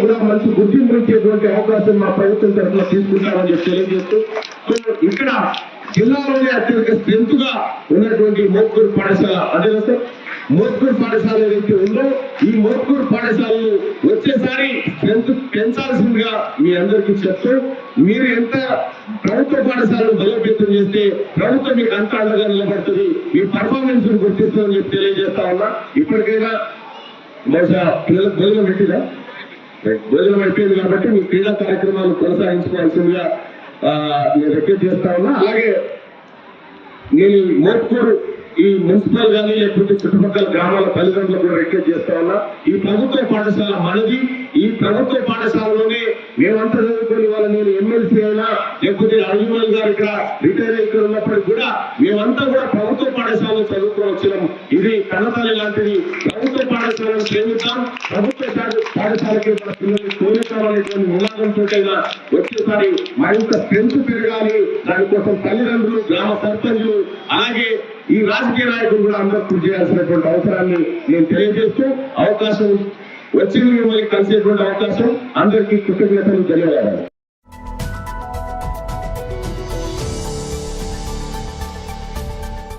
కూడా మంచి గుర్తింపు ఇచ్చేటువంటి అవకాశం మా ప్రభుత్వం తరఫున తీసుకుంటామని చెప్పి తెలియజేస్తూ, సో ఇక్కడ జిల్లాలోనే అత్యధిక స్ట్రెంత్ గా ఉన్నటువంటి మోత్కూరు పాఠశాల అదే మోత్కూరు పాఠశాల ఏదైతే ఉందో ఈ మోత్కూరు పాఠశాలను వచ్చేసారి స్ట్రెంత్ పెంచాల్సిందిగా మీ అందరికీ చెప్తూ, మీరు ఎంత ప్రభుత్వ పాఠశాలను బలోపేతం చేస్తే ప్రభుత్వం మీకు అంత అండగా నిలబడుతుంది, మీ పర్ఫార్మెన్స్ గుర్తిస్తుందని చెప్పి తెలియజేస్తా ఉన్నా. ఇప్పటికైనా బహుశా పిల్లలకు భోజనం పెట్టిదా? భోజనం అయిపోయింది కాబట్టి మీ క్రీడా కార్యక్రమాలు కొనసాగించుకోవాల్సిందిగా నేను రిక్వెస్ట్ చేస్తా ఉన్నా. అలాగే నేను మోత్కూరు ఈ మున్సిపల్ కానీ లేకపోతే చుట్టుపక్కల గ్రామాల తల్లిదండ్రులు కూడా రిక్వెస్ట్ చేస్తా ఉన్నా, ఈ ప్రభుత్వ పాఠశాల మనది. ఈ ప్రభుత్వ పాఠశాలలోనే మేమంతా చదువుకుని వాళ్ళ నేను ఎమ్మెల్సీ అయినా లేకపోతే అర్జున్ గారు ఇక్కడ రిటైర్ ఇక్కడ ఉన్నప్పటికీ కూడా మేమంతా కూడా ప్రభుత్వ పాఠశాలలో చదువుకుని వచ్చినాం. ఇది కన్నతల్లి లాంటిది. ప్రభుత్వ పాఠశాలను ప్రేమిద్దాం, ప్రభుత్వ పాఠశాలకి మన పిల్లల్ని కోరుకోవాలనేటువంటి నినాదంతో వచ్చేసారి మరింత స్ట్రెంత్ పెరగాలి. దానికోసం తల్లిదండ్రులు, గ్రామ సర్పంచులు, అలాగే ఈ రాజకీయ నాయకులు కూడా అందరూ కృషి చేయాల్సినటువంటి అవసరాన్ని నేను తెలియజేస్తూ, అవకాశం వచ్చింది మిమ్మల్ని కలిసేటువంటి అవకాశం అందరికీ కృతజ్ఞతలు, ధన్యవాదాలు.